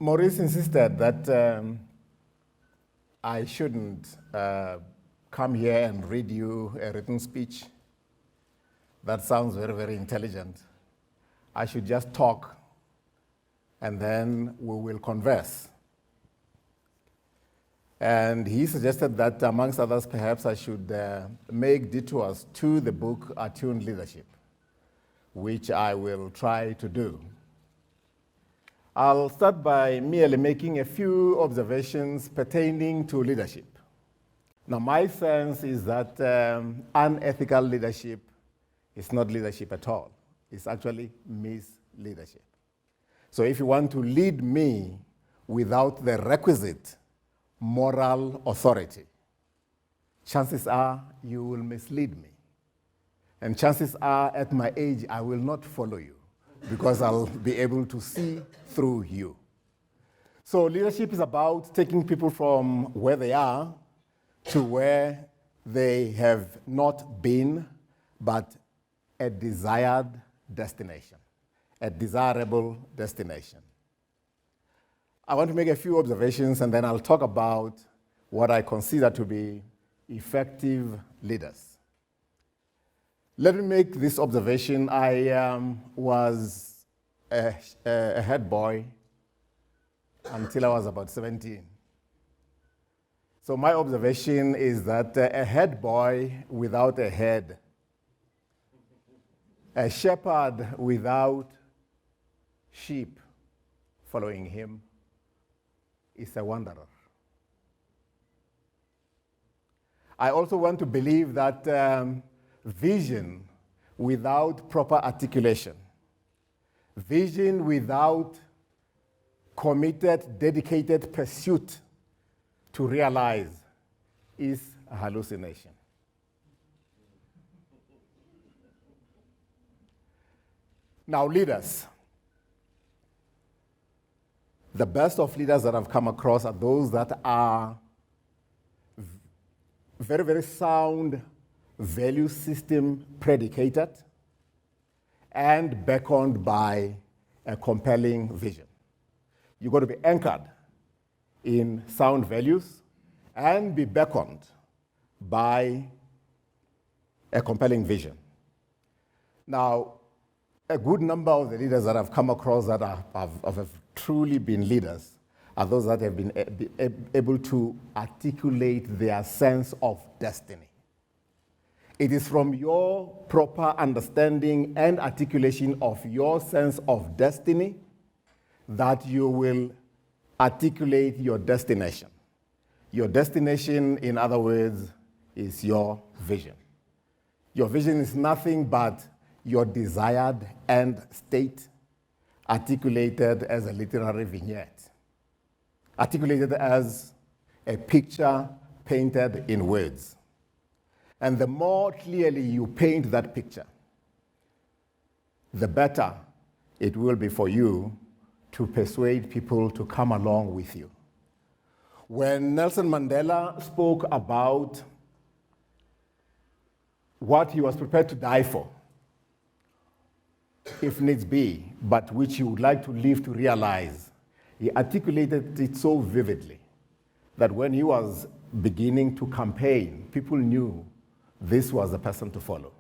Maurice insisted that I shouldn't come here and read you a written speech. That sounds very, very intelligent. I should just talk, and then we will converse. And he suggested that, amongst others, perhaps I should make detours to the book Attuned Leadership, which I will try to do. I'll start by merely making a few observations pertaining to leadership. Now, my sense is that unethical leadership is not leadership at all. It's actually misleadership. So if you want to lead me without the requisite moral authority, chances are you will mislead me. And chances are, at my age, I will not follow you because I'll be able to see through you. So leadership is about taking people from where they are to where they have not been, but a desired destination, a desirable destination. I want to make a few observations, and then I'll talk about what I consider to be effective leaders. Let me make this observation. I was a head boy until I was about 17. So my observation is that a head boy without a head, a shepherd without sheep following him, is a wanderer. I also want to believe that vision without proper articulation, vision without committed, dedicated pursuit to realize, is a hallucination. Now, leaders. The best of leaders that I've come across are those that are very, very sound, value system predicated and beckoned by a compelling vision. You've got to be anchored in sound values and be beckoned by a compelling vision. Now, a good number of the leaders that I've come across that have truly been leaders are those that have been able to articulate their sense of destiny. It is from your proper understanding and articulation of your sense of destiny that you will articulate your destination. Your destination, in other words, is your vision. Your vision is nothing but your desired end state articulated as a literary vignette, articulated as a picture painted in words. And the more clearly you paint that picture, the better it will be for you to persuade people to come along with you. When Nelson Mandela spoke about what he was prepared to die for, if needs be, but which he would like to live to realize, he articulated it so vividly that when he was beginning to campaign, people knew this was the person to follow.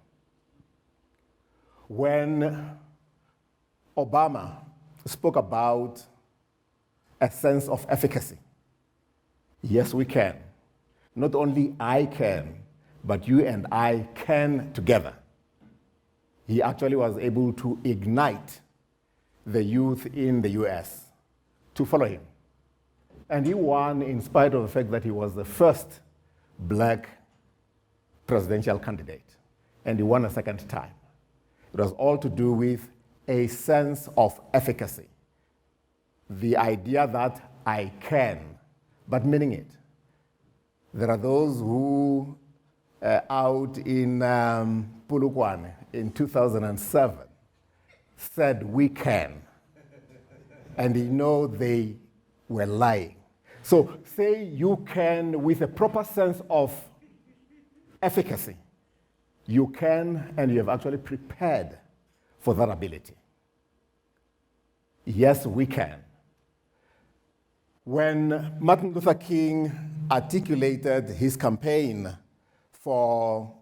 When Obama spoke about a sense of efficacy, yes, we can. Not only I can, but you and I can together. He actually was able to ignite the youth in the US to follow him. And he won in spite of the fact that he was the first black presidential candidate. And he won a second time. It was all to do with a sense of efficacy. The idea that I can, but meaning it. There are those who out in Polokwane in 2007 said we can. And you know they were lying. So say you can with a proper sense of efficacy. You can, and you have actually prepared for that ability. Yes, we can. When Martin Luther King articulated his campaign for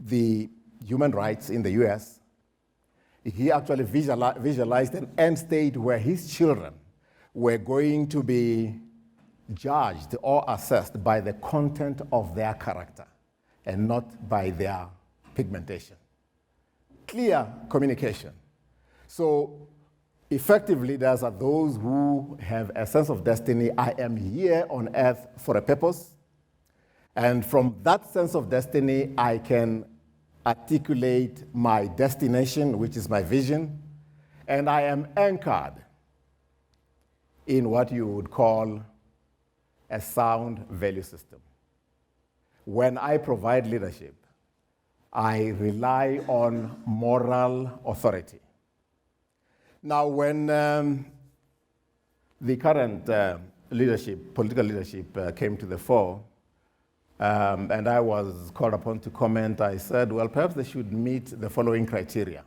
the human rights in the US, he actually visualized an end state where his children were going to be judged or assessed by the content of their character and not by their pigmentation. Clear communication. So effective leaders are those who have a sense of destiny. I am here on earth for a purpose. And from that sense of destiny, I can articulate my destination, which is my vision. And I am anchored in what you would call a sound value system. When I provide leadership, I rely on moral authority. Now, when the current political leadership came to the fore, and I was called upon to comment, I said, well, perhaps they should meet the following criteria.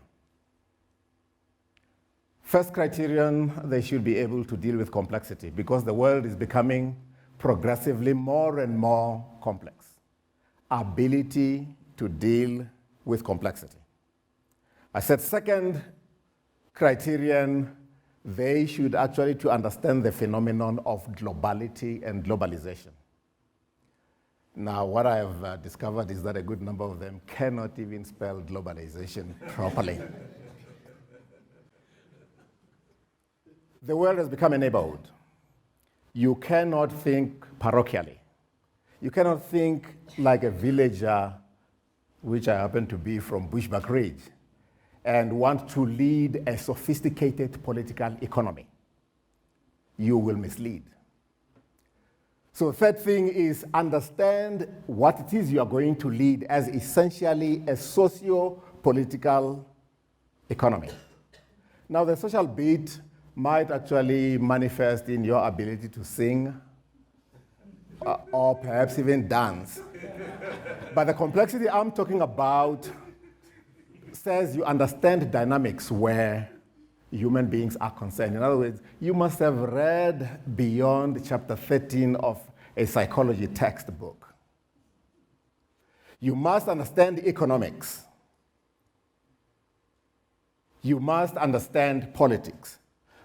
First criterion, they should be able to deal with complexity because the world is becoming progressively more and more complex. Ability to deal with complexity. I said second criterion, they should actually to understand the phenomenon of globality and globalization. Now, what I have discovered is that a good number of them cannot even spell globalization properly. The world has become a neighborhood. You cannot think parochially. You cannot think like a villager, which I happen to be from Bushbuck Ridge, and want to lead a sophisticated political economy. You will mislead. So third thing is understand what it is you are going to lead as essentially a socio-political economy. Now, the social bit might actually manifest in your ability to sing or perhaps even dance. But the complexity I'm talking about says you understand dynamics where human beings are concerned. In other words, you must have read beyond chapter 13 of a psychology textbook. You must understand economics. You must understand politics,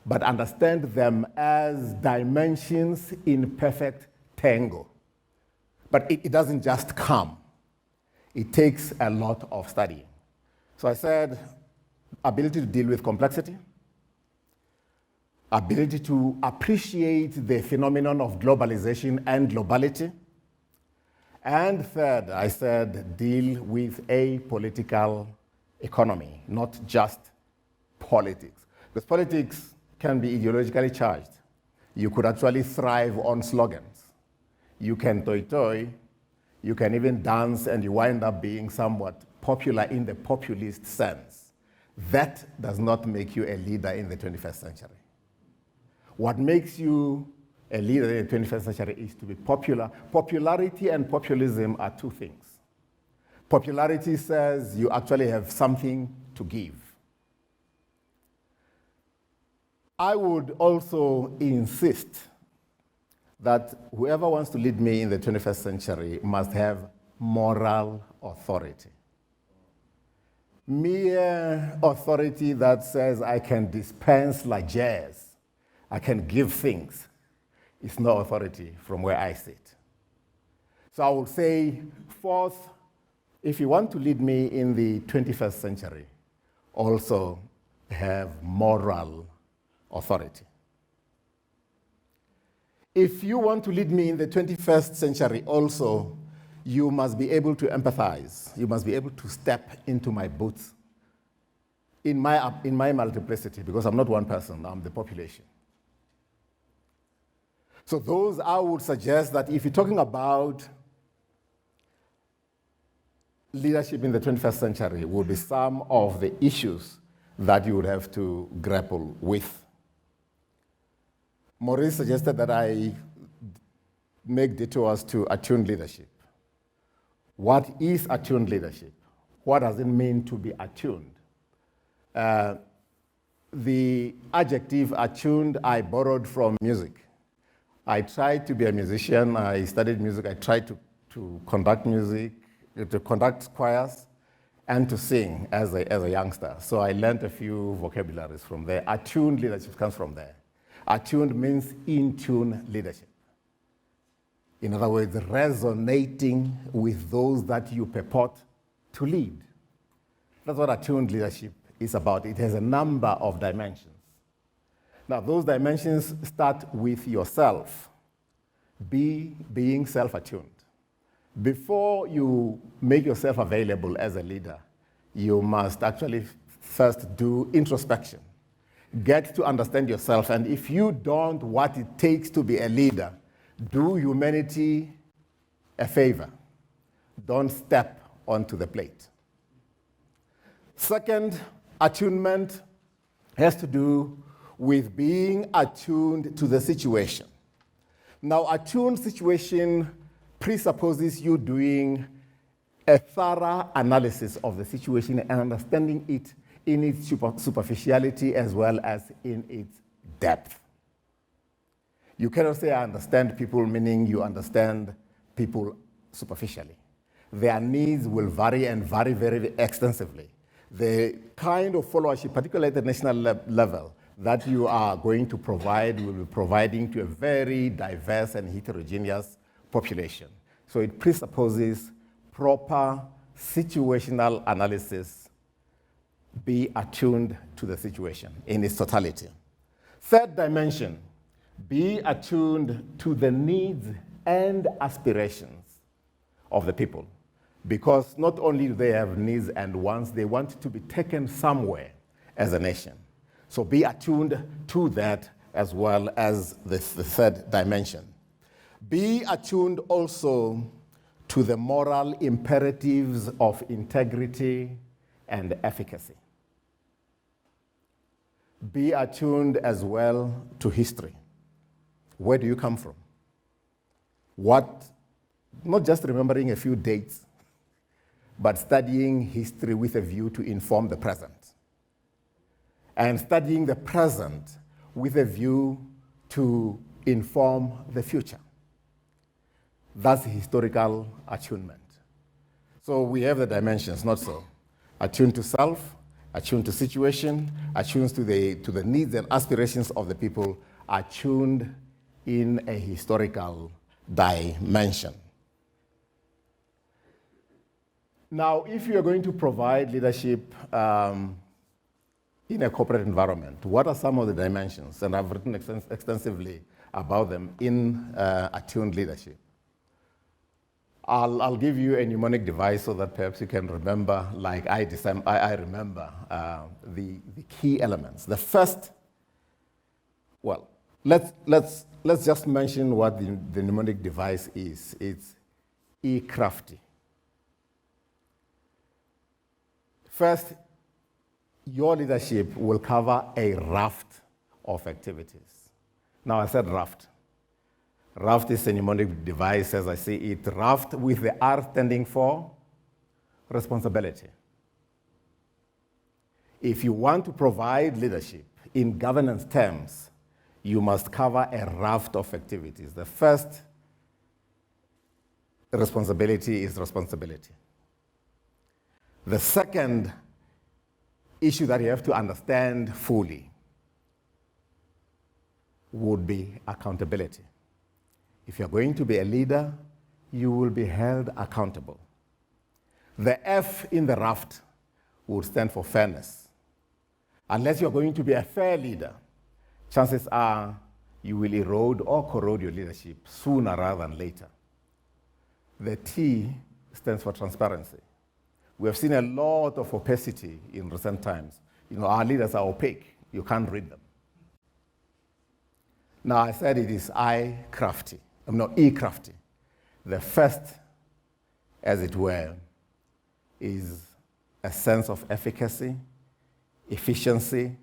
but understand them as dimensions in perfect tango. But it doesn't just come. It takes a lot of studying. So I said, ability to deal with complexity, ability to appreciate the phenomenon of globalization and globality, and third, I said, deal with a political economy, not just politics. Because politics can be ideologically charged. You could actually thrive on slogans. You can toy-toy, you can even dance, and you wind up being somewhat popular in the populist sense. That does not make you a leader in the 21st century. What makes you a leader in the 21st century is to be popular. Popularity and populism are two things. Popularity says you actually have something to give. I would also insist that whoever wants to lead me in the 21st century must have moral authority. Mere authority that says I can dispense largesse, I can give things, is no authority from where I sit. So I would say, fourth, if you want to lead me in the 21st century, also have moral authority. If you want to lead me in the 21st century also, you must be able to empathize. You must be able to step into my boots in my multiplicity, because I'm not one person, I'm the population. So those, I would suggest that if you're talking about leadership in the 21st century, will be some of the issues that you would have to grapple with. Maurice suggested that I make detours to attuned leadership. What is attuned leadership? What does it mean to be attuned? The adjective attuned I borrowed from music. I tried to be a musician. I studied music. I tried to conduct music, to conduct choirs, and to sing as a youngster. So I learned a few vocabularies from there. Attuned leadership comes from there. Attuned means in-tune leadership. In other words, resonating with those that you purport to lead. That's what attuned leadership is about. It has a number of dimensions. Now, those dimensions start with yourself, being self-attuned. Before you make yourself available as a leader, you must actually first do introspection. Get to understand yourself, and if you don't what it takes to be a leader, do humanity a favor. Don't step onto the plate. Second, attunement has to do with being attuned to the situation. Now, attuned situation presupposes you doing a thorough analysis of the situation and understanding it in its superficiality as well as in its depth. You cannot say, I understand people, meaning you understand people superficially. Their needs will vary and vary very extensively. The kind of followership, particularly at the national level, that you are going to provide will be providing to a very diverse and heterogeneous population. So it presupposes proper situational analysis, be attuned to the situation in its totality. Third dimension, be attuned to the needs and aspirations of the people. Because not only do they have needs and wants, they want to be taken somewhere as a nation. So be attuned to that as well as the third dimension. Be attuned also to the moral imperatives of integrity and efficacy. Be attuned as well to history. Where do you come from? Not just remembering a few dates, but studying history with a view to inform the present. And studying the present with a view to inform the future. That's historical attunement. So we have the dimensions, not so. Attuned to self, attuned to situation, attuned to the needs and aspirations of the people, attuned in a historical dimension. Now, if you are going to provide leadership in a corporate environment, what are some of the dimensions? And I've written extensively about them in attuned leadership. I'll give you a mnemonic device so that perhaps you can remember, like I remember, the key elements. The first, well, let's just mention what the mnemonic device is. It's crafty. First, your leadership will cover a raft of activities. Now, I said raft. Raft is a mnemonic device, as I see it. Raft with the R standing for responsibility. If you want to provide leadership in governance terms, you must cover a raft of activities. The first responsibility is responsibility. The second issue that you have to understand fully would be accountability. If you're going to be a leader, you will be held accountable. The F in the raft would stand for fairness. Unless you're going to be a fair leader, chances are you will erode or corrode your leadership sooner rather than later. The T stands for transparency. We have seen a lot of opacity in recent times. Our leaders are opaque. You can't read them. Now, I said it is E-crafty. The first, as it were, is a sense of efficacy, efficiency.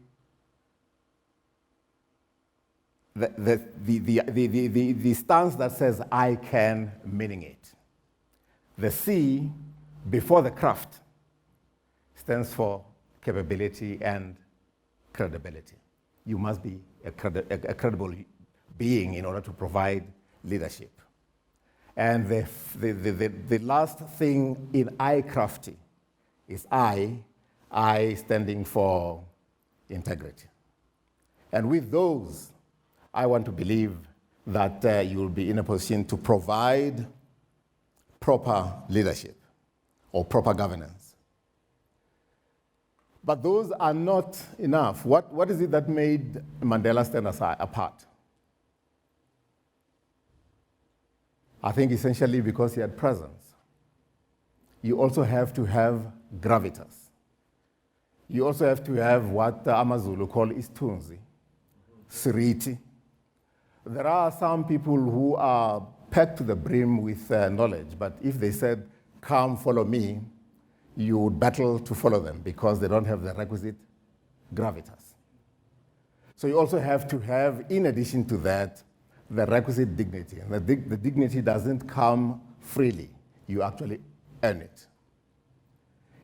The stance that says, I can, meaning it. The C, before the craft, stands for capability and credibility. You must be a credible being in order to provide leadership. And the last thing in I crafty is I standing for integrity. And with those, I want to believe that you will be in a position to provide proper leadership or proper governance. But those are not enough. What is it that made Mandela stand apart? I think essentially because he had presence. You also have to have gravitas. You also have to have what the Amazulu call istunzi, siriti. There are some people who are packed to the brim with knowledge, but if they said, come follow me, you would battle to follow them because they don't have the requisite gravitas. So you also have to have, in addition to that, the requisite dignity. And the dignity doesn't come freely. You actually earn it.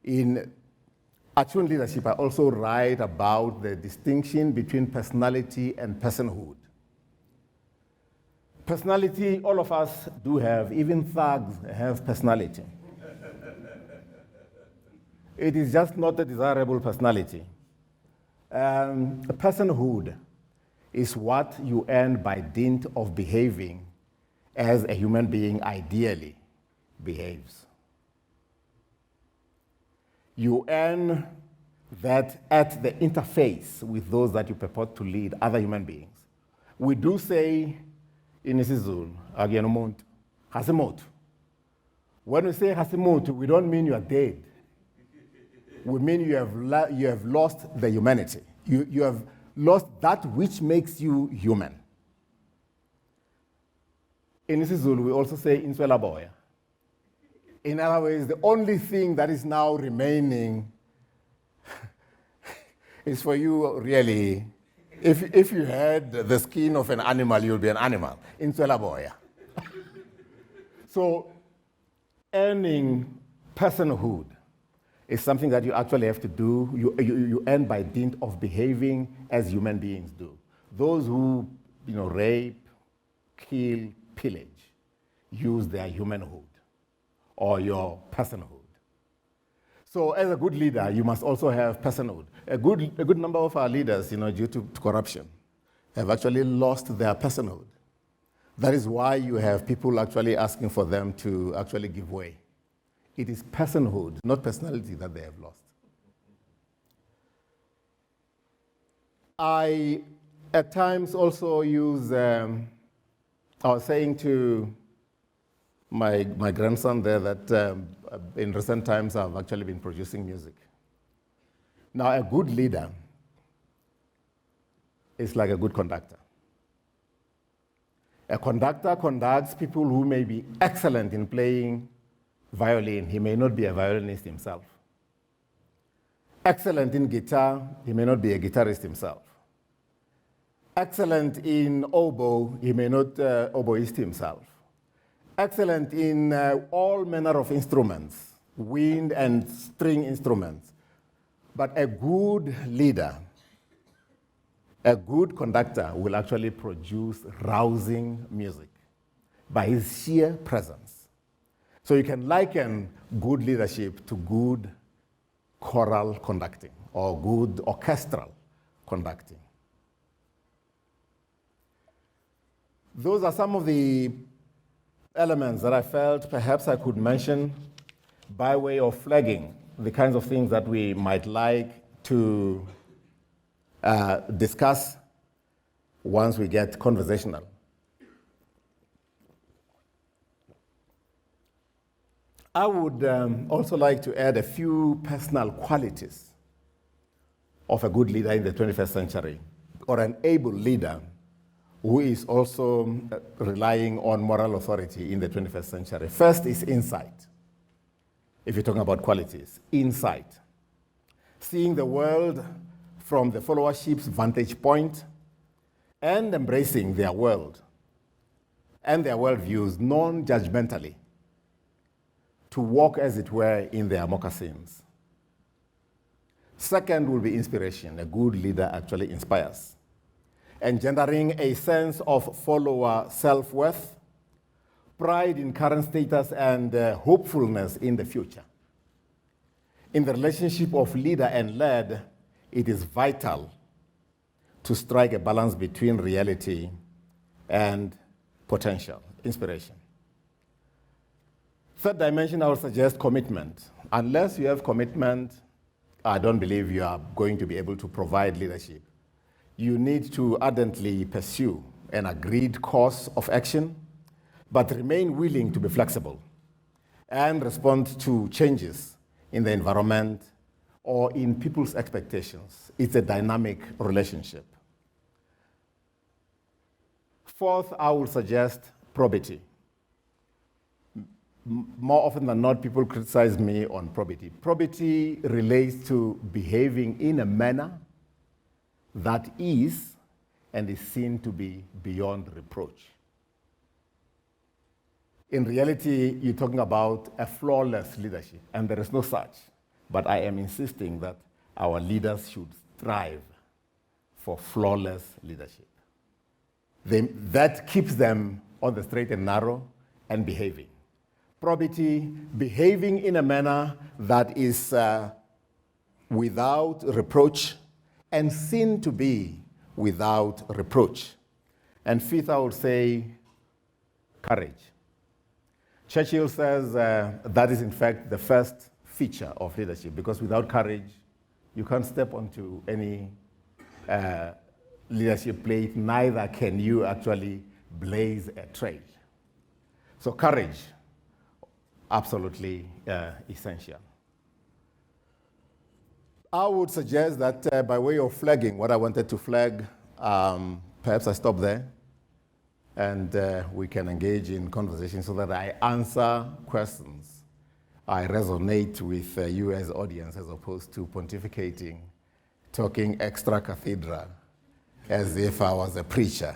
In Attuned Leadership, I also write about the distinction between personality and personhood. Personality, all of us do have, even thugs have personality. It is just not a desirable personality. Personhood is what you earn by dint of behaving as a human being ideally behaves. You earn that at the interface with those that you purport to lead, other human beings. We do say in isiZulu, "Agyenumuntu, hasimutu." When we say hasimutu, we don't mean you are dead. We mean you have lost the humanity. You have lost that which makes you human. In isiZulu, we also say inswelaboya. In other words, the only thing that is now remaining is for you really, if you had the skin of an animal, you'll be an animal. Inswelaboya. So earning personhood is something that you actually have to do. You earn by dint of behaving as human beings do. Those who rape, kill, pillage, use their humanhood or your personhood. So as a good leader, you must also have personhood. A good number of our leaders, due to corruption, have actually lost their personhood. That is why you have people actually asking for them to actually give way. It is personhood, not personality, that they have lost. I, at times, also use, I was saying to my grandson there that in recent times I've actually been producing music. Now, a good leader is like a good conductor. A conductor conducts people who may be excellent in playing violin. He may not be a violinist himself. Excellent in guitar. He may not be a guitarist himself. Excellent in oboe. He may not oboist himself. Excellent in all manner of instruments, wind and string instruments. But a good leader, a good conductor will actually produce rousing music by his sheer presence. So you can liken good leadership to good choral conducting or good orchestral conducting. Those are some of the elements that I felt perhaps I could mention by way of flagging the kinds of things that we might like to discuss once we get conversational. I would also like to add a few personal qualities of a good leader in the 21st century, or an able leader who is also relying on moral authority in the 21st century. First is insight. If you're talking about qualities, insight. Seeing the world from the followership's vantage point and embracing their world and their worldviews non-judgmentally, to walk, as it were, in their moccasins. Second will be inspiration. A good leader actually inspires. engendering a sense of follower self-worth, pride in current status, and hopefulness in the future. In the relationship of leader and led, it is vital to strike a balance between reality and potential, inspiration. Third dimension, I would suggest commitment. Unless you have commitment, I don't believe you are going to be able to provide leadership. You need to ardently pursue an agreed course of action, but remain willing to be flexible and respond to changes in the environment or in people's expectations. It's a dynamic relationship. Fourth, I would suggest probity. More often than not, people criticize me on probity. Probity relates to behaving in a manner that is and is seen to be beyond reproach. In reality, you're talking about a flawless leadership, and there is no such. But I am insisting that our leaders should strive for flawless leadership. That keeps them on the straight and narrow and behaving. Probity, behaving in a manner that is without reproach and seen to be without reproach. And fifth, I would say, courage. Churchill says that is, in fact, the first feature of leadership, because without courage, you can't step onto any leadership plate, neither can you actually blaze a trail. So courage, absolutely essential. I would suggest that by way of flagging what I wanted to flag, perhaps I stop there and we can engage in conversation so that I answer questions. I resonate with you as audience as opposed to pontificating, talking extra cathedral as if I was a preacher.